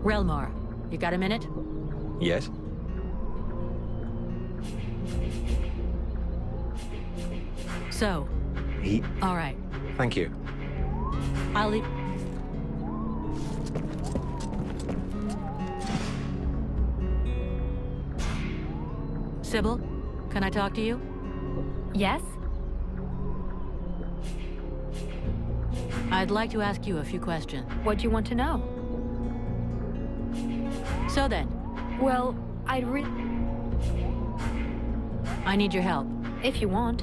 Relmar, you got a minute? Yes? So, He... all right. Thank you. I'll leave... Sybil, can I talk to you? Yes? I'd like to ask you a few questions. What do you want to know? So then, Well, I need your help. if you want.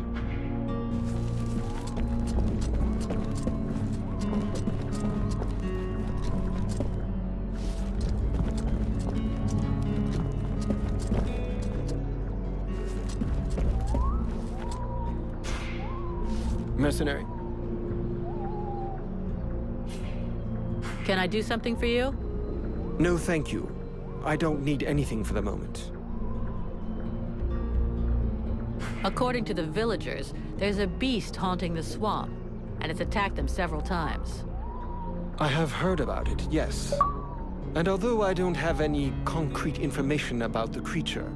Mercenary. Can I do something for you? No, thank you. I don't need anything for the moment. According to the villagers, there's a beast haunting the swamp, and it's attacked them several times. I have heard about it, yes. And although I don't have any concrete information about the creature,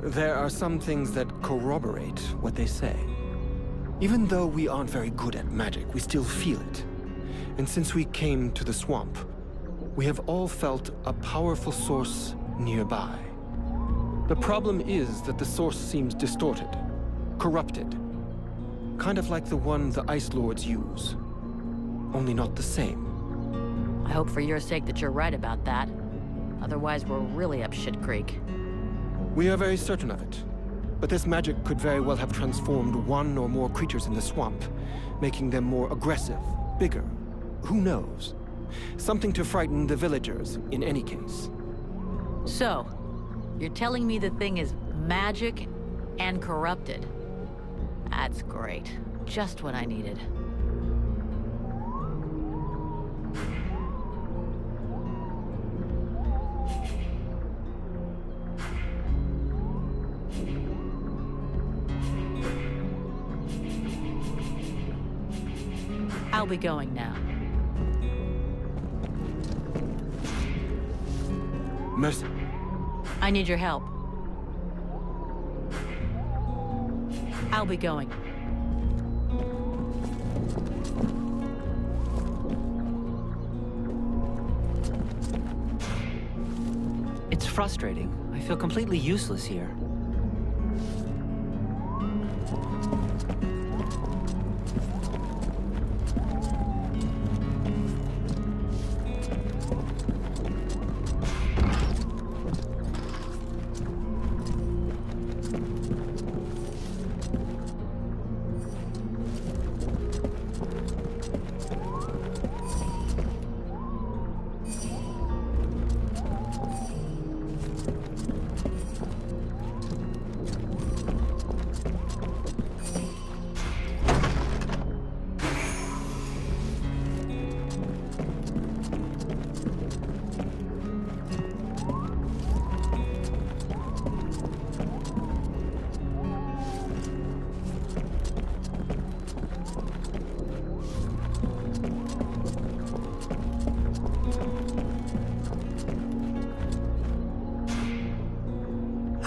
there are some things that corroborate what they say. Even though we aren't very good at magic, we still feel it. And since we came to the swamp, we have all felt a powerful source nearby. The problem is that the source seems distorted, corrupted. Kind of like the one the Ice Lords use. Only not the same. I hope for your sake that you're right about that. Otherwise, we're really up shit creek. We are very certain of it. But this magic could very well have transformed one or more creatures in the swamp, making them more aggressive, bigger. Who knows? Something to frighten the villagers, in any case. So, you're telling me the thing is magic and corrupted? That's great. Just what I needed. I'll be going now. Mercy. I need your help. I'll be going. It's frustrating. I feel completely useless here.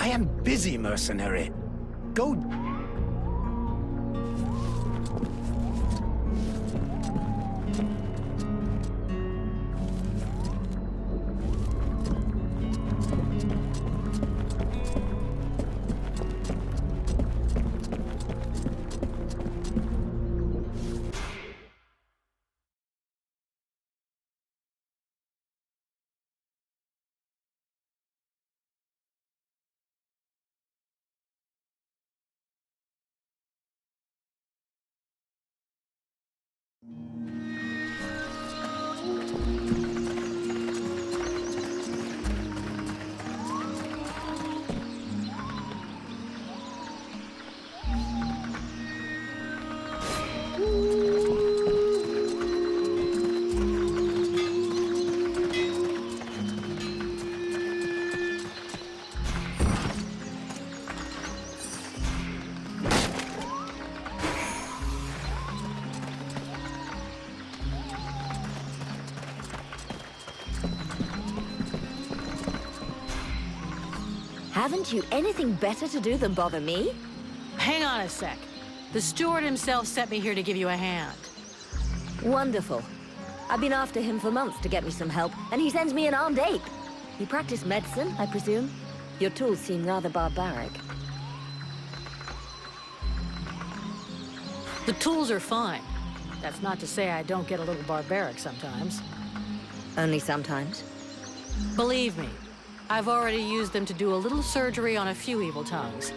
I am busy, mercenary. Go Haven't you anything better to do than bother me? Hang on a sec. The steward himself sent me here to give you a hand. Wonderful. I've been after him for months to get me some help, and he sends me an armed ape. You practice medicine, I presume? Your tools seem rather barbaric. The tools are fine. That's not to say I don't get a little barbaric sometimes. Only sometimes. Believe me, I've already used them to do a little surgery on a few evil tongues,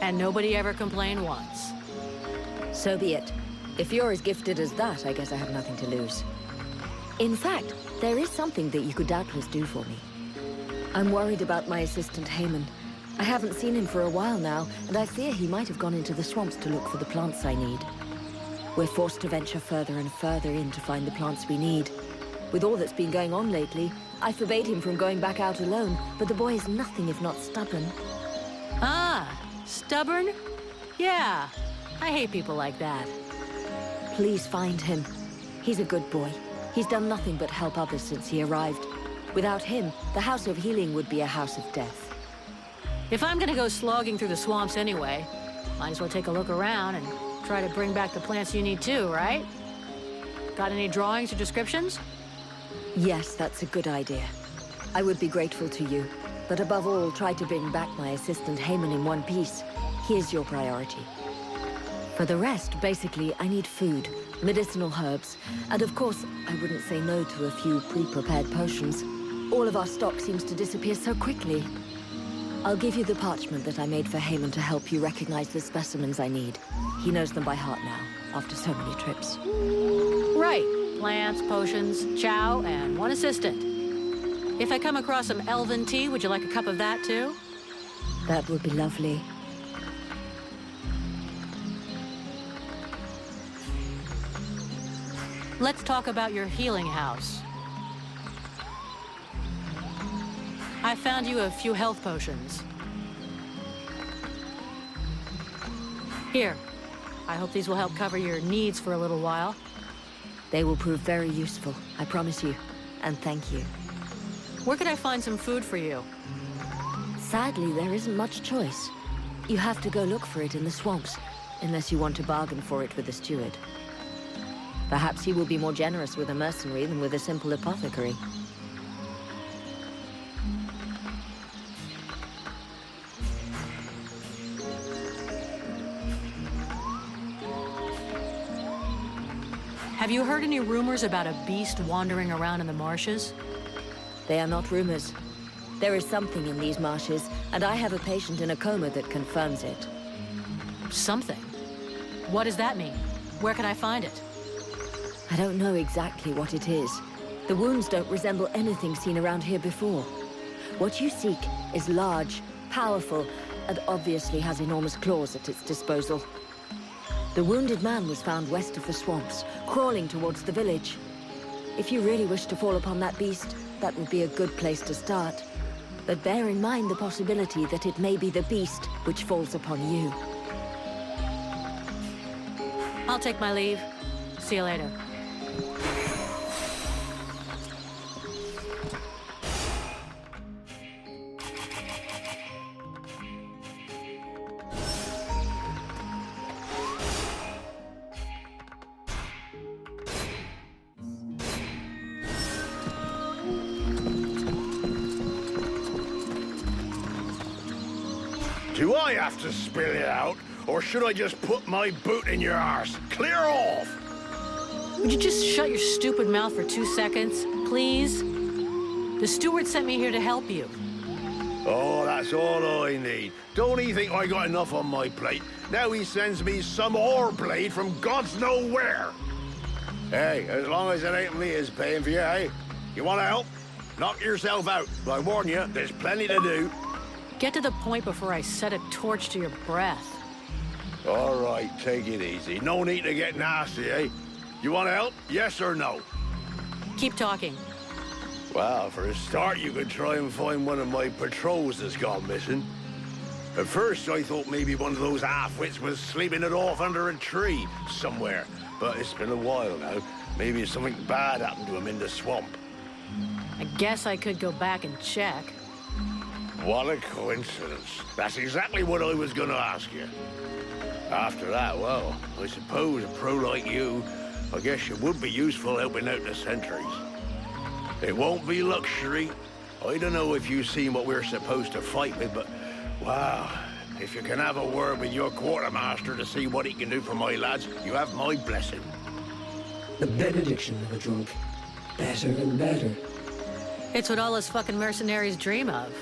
and nobody ever complained once. So be it. If you're as gifted as that, I guess I have nothing to lose. In fact, there is something that you could doubtless do for me. I'm worried about my assistant Haman. I haven't seen him for a while now, and I fear he might have gone into the swamps to look for the plants I need. We're forced to venture further and further in to find the plants we need. With all that's been going on lately, I forbade him from going back out alone, but the boy is nothing if not stubborn. Ah, stubborn? Yeah, I hate people like that. Please find him. He's a good boy. He's done nothing but help others since he arrived. Without him, the House of Healing would be a house of death. If I'm gonna go slogging through the swamps anyway, might as well take a look around and try to bring back the plants you need too, right? Got any drawings or descriptions? Yes, that's a good idea. I would be grateful to you, but above all, try to bring back my assistant Haman in one piece. He is your priority. For the rest, basically, I need food, medicinal herbs, and of course, I wouldn't say no to a few pre-prepared potions. All of our stock seems to disappear so quickly. I'll give you the parchment that I made for Haman to help you recognize the specimens I need. He knows them by heart now, after so many trips. Right. Plants, potions, chow, and one assistant. If I come across some elven tea, would you like a cup of that too? That would be lovely. Let's talk about your healing house. I found you a few health potions. Here. I hope these will help cover your needs for a little while. They will prove very useful, I promise you. And thank you. Where can I find some food for you? Sadly, there isn't much choice. You have to go look for it in the swamps, unless you want to bargain for it with the steward. Perhaps he will be more generous with a mercenary than with a simple apothecary. Have you heard any rumors about a beast wandering around in the marshes? They are not rumors. There is something in these marshes, and I have a patient in a coma that confirms it. Something? What does that mean? Where can I find it? I don't know exactly what it is. The wounds don't resemble anything seen around here before. What you seek is large, powerful, and obviously has enormous claws at its disposal. The wounded man was found west of the swamps, crawling towards the village. If you really wish to fall upon that beast, that would be a good place to start. But bear in mind the possibility that it may be the beast which falls upon you. I'll take my leave. See you later. Do I have to spill it out, or should I just put my boot in your arse? Clear off! Would you just shut your stupid mouth for 2 seconds, please? The steward sent me here to help you. Oh, that's all I need. Don't he think I got enough on my plate? Now he sends me some ore blade from God's know where. Hey, as long as it ain't me is paying for you, hey? You want to help? Knock yourself out. But I warn you, there's plenty to do. Get to the point before I set a torch to your breath. All right, take it easy. No need to get nasty, eh? You want to help? Yes or no? Keep talking. Well, for a start, you could try and find one of my patrols that's gone missing. At first, I thought maybe one of those half-wits was sleeping it off under a tree somewhere. But it's been a while now. Maybe something bad happened to him in the swamp. I guess I could go back and check. What a coincidence. That's exactly what I was gonna ask you. After that, well, I suppose a pro like you, I guess you would be useful helping out the sentries. It won't be luxury. I don't know if you've seen what we're supposed to fight with, but wow, if you can have a word with your quartermaster to see what he can do for my lads, you have my blessing. The benediction of a drunk. Better and better. It's what all us fucking mercenaries dream of.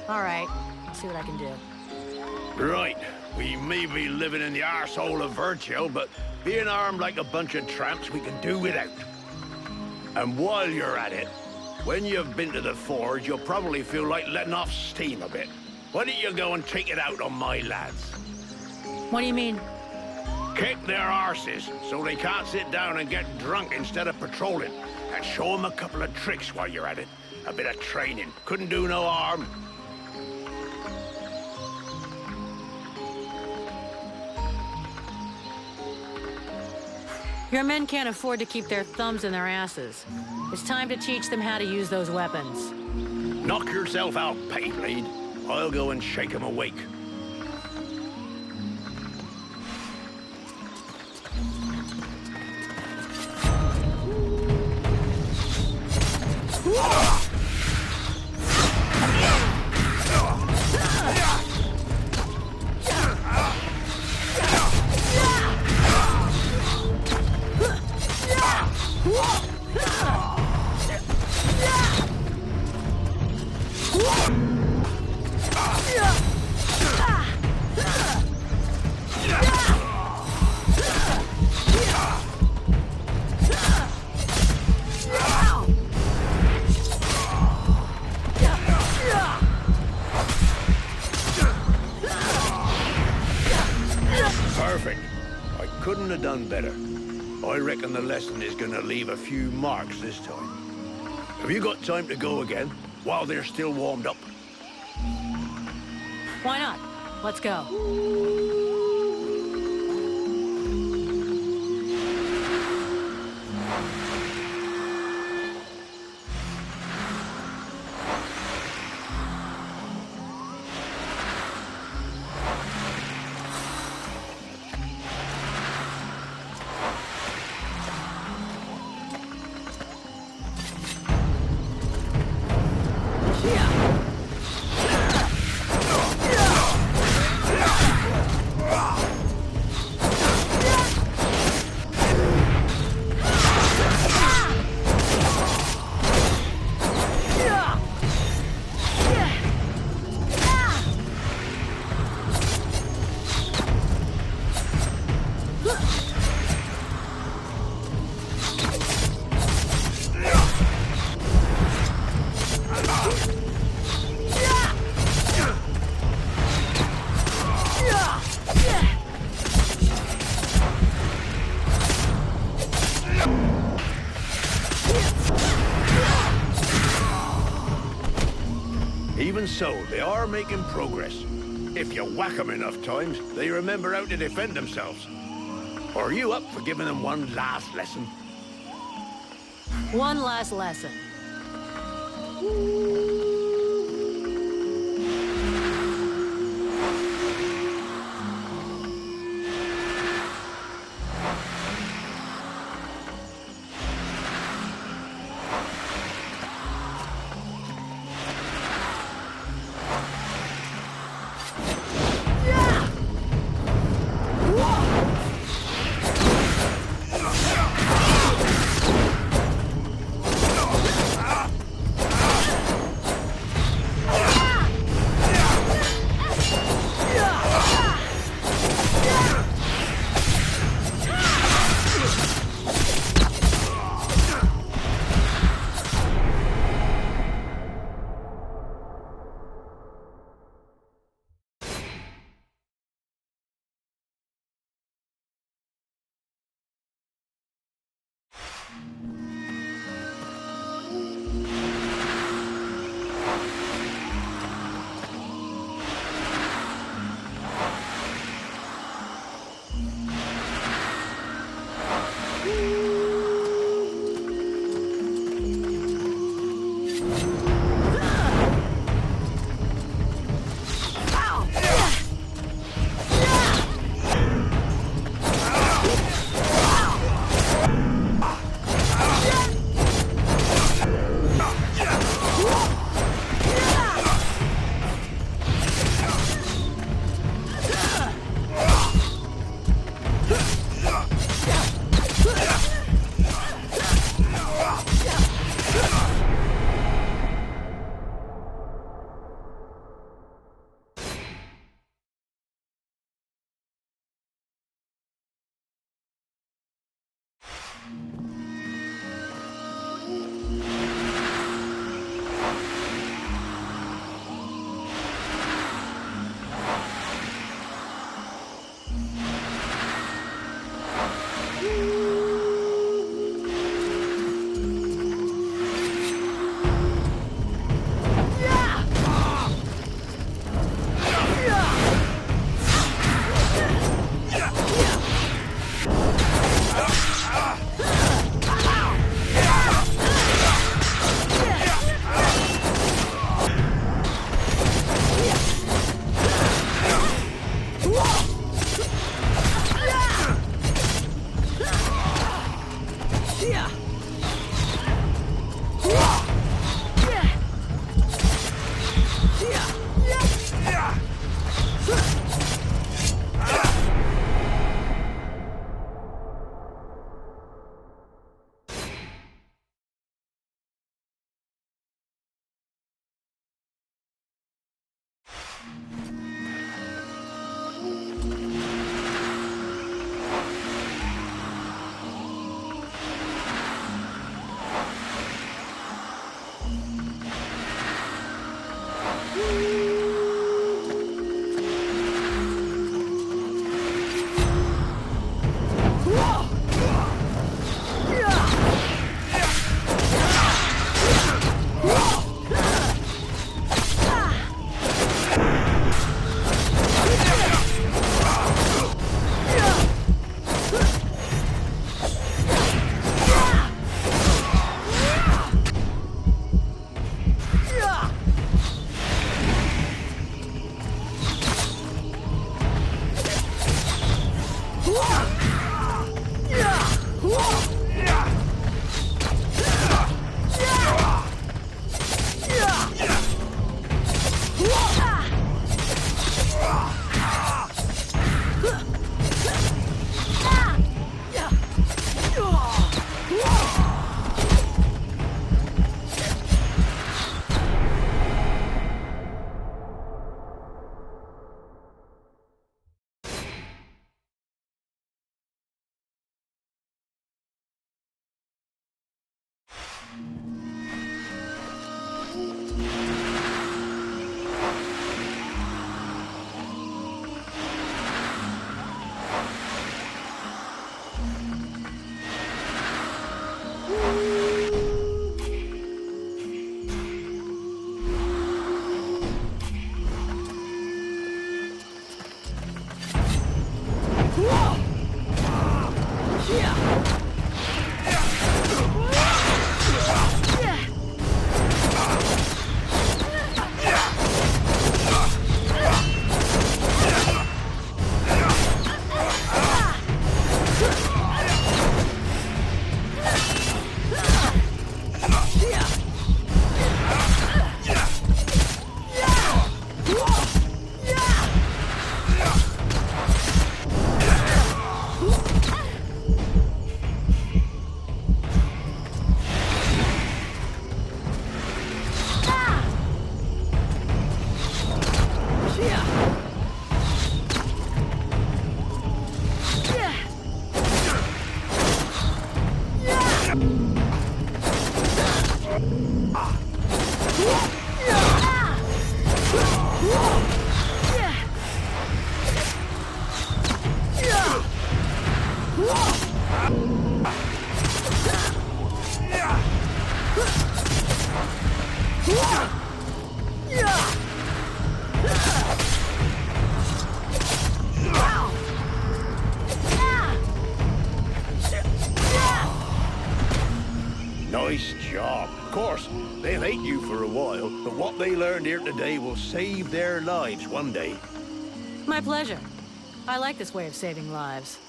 All right, I'll see what I can do. Right. We may be living in the arsehole of Virgil, but being armed like a bunch of tramps, we can do without. And while you're at it, when you've been to the forge, you'll probably feel like letting off steam a bit. Why don't you go and take it out on my lads? What do you mean? Kick their arses so they can't sit down and get drunk instead of patrolling. And show them a couple of tricks while you're at it. A bit of training. Couldn't do no harm. Your men can't afford to keep their thumbs in their asses. It's time to teach them how to use those weapons. Knock yourself out, Paybleed. I'll go and shake them awake. Perfect. I couldn't have done better. I reckon the lesson is gonna leave a few marks this time. Have you got time to go again, while they're still warmed up? Why not? Let's go. Even so, they are making progress. If you whack them enough times, they remember how to defend themselves. Are you up for giving them one last lesson? One last lesson. But what they learned here today will save their lives one day. My pleasure. I like this way of saving lives.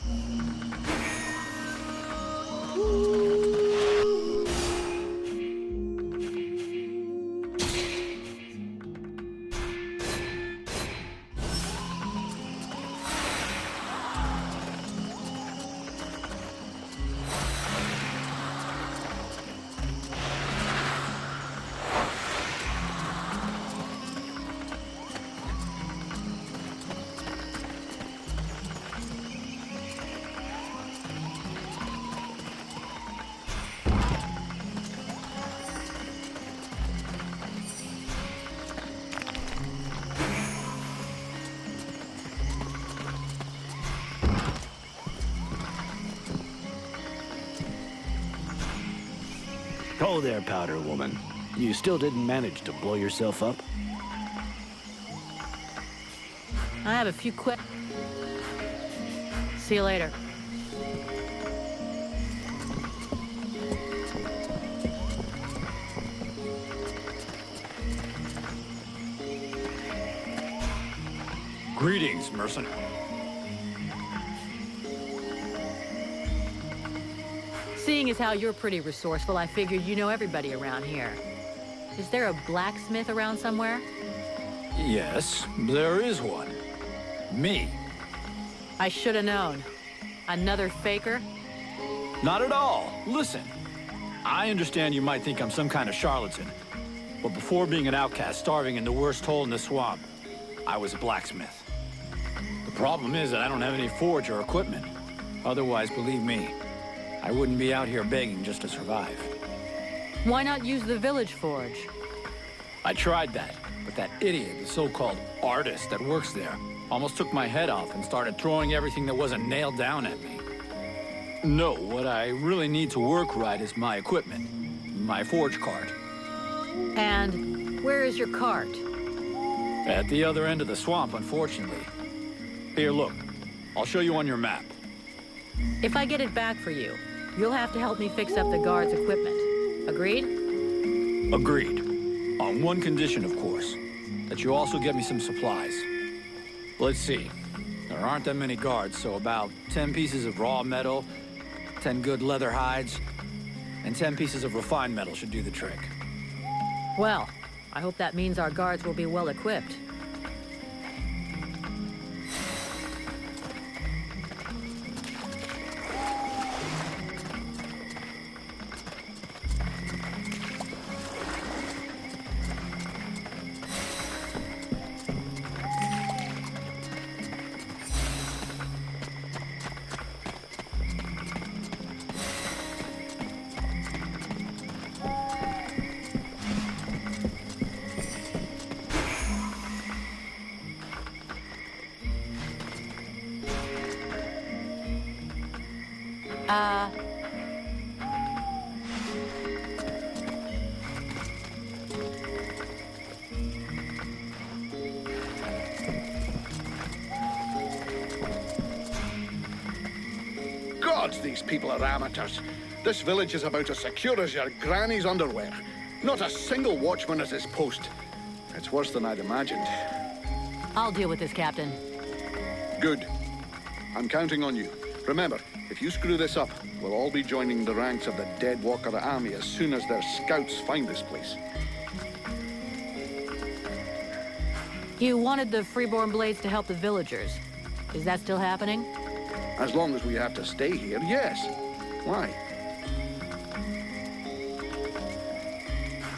Oh there, Powder Woman. You still didn't manage to blow yourself up? I have a few quick... See you later. Greetings, mercenary. Seeing as how you're pretty resourceful, I figured you know everybody around here. Is there a blacksmith around somewhere? Yes, there is one. Me. I should have known. Another faker? Not at all. Listen, I understand you might think I'm some kind of charlatan, but before being an outcast starving in the worst hole in the swamp, I was a blacksmith. The problem is that I don't have any forge or equipment. Otherwise, believe me, I wouldn't be out here begging just to survive. Why not use the village forge? I tried that, but that idiot, the so-called artist that works there, almost took my head off and started throwing everything that wasn't nailed down at me. No, what I really need to work right is my equipment, my forge cart. And where is your cart? At the other end of the swamp, unfortunately. Here, look. I'll show you on your map. If I get it back for you, you'll have to help me fix up the guard's equipment. Agreed? Agreed. On one condition, of course. That you also get me some supplies. Let's see. There aren't that many guards, so about 10 pieces of raw metal, 10 good leather hides, and 10 pieces of refined metal should do the trick. Well, I hope that means our guards will be well equipped. Gods, these people are amateurs. This village is about as secure as your granny's underwear. Not a single watchman at his post. It's worse than I'd imagined. I'll deal with this, Captain. Good. I'm counting on you. Remember, if you screw this up, we'll all be joining the ranks of the Dead Walker army as soon as their scouts find this place. You wanted the Freeborn Blades to help the villagers. Is that still happening? As long as we have to stay here, yes. Why?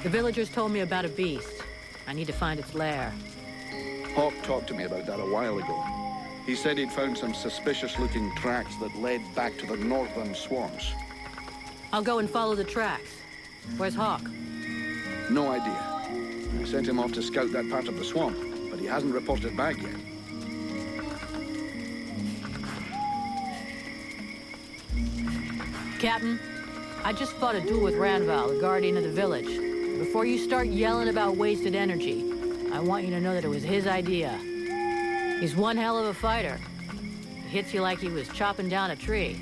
The villagers told me about a beast. I need to find its lair. Hawk talked to me about that a while ago. He said he'd found some suspicious-looking tracks that led back to the northern swamps. I'll go and follow the tracks. Where's Hawk? No idea. I sent him off to scout that part of the swamp, but he hasn't reported back yet. Captain, I just fought a duel with Ranval, the guardian of the village. Before you start yelling about wasted energy, I want you to know that it was his idea. He's one hell of a fighter. He hits you like he was chopping down a tree.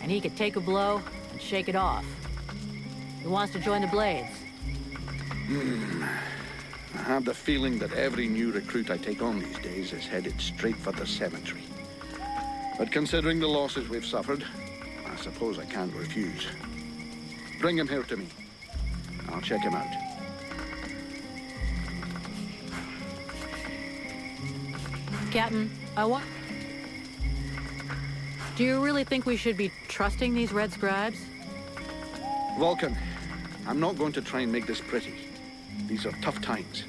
And he could take a blow and shake it off. He wants to join the Blades. have the feeling that every new recruit I take on these days is headed straight for the cemetery. But considering the losses we've suffered, I suppose I can't refuse. Bring him here to me. I'll check him out. Captain, do you really think we should be trusting these red scribes? Vulcan, I'm not going to try and make this pretty. These are tough times.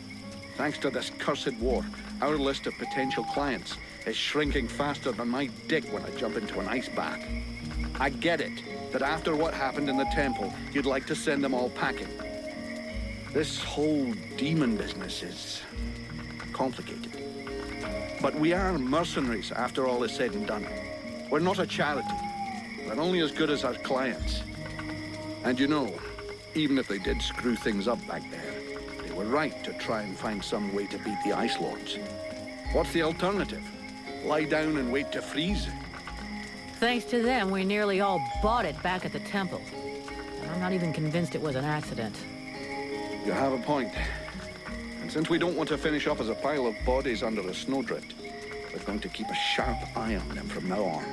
Thanks to this cursed war, our list of potential clients is shrinking faster than my dick when I jump into an ice bath. I get it, that after what happened in the temple, you'd like to send them all packing. This whole demon business is complicated. But we are mercenaries after all is said and done. We're not a charity. We're only as good as our clients. And you know, even if they did screw things up back there, they were right to try and find some way to beat the Ice Lords. What's the alternative? Lie down and wait to freeze? Thanks to them, we nearly all bought it back at the temple. And I'm not even convinced it was an accident. You have a point. And since we don't want to finish up as a pile of bodies under a snowdrift, we're going to keep a sharp eye on them from now on.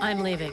I'm leaving.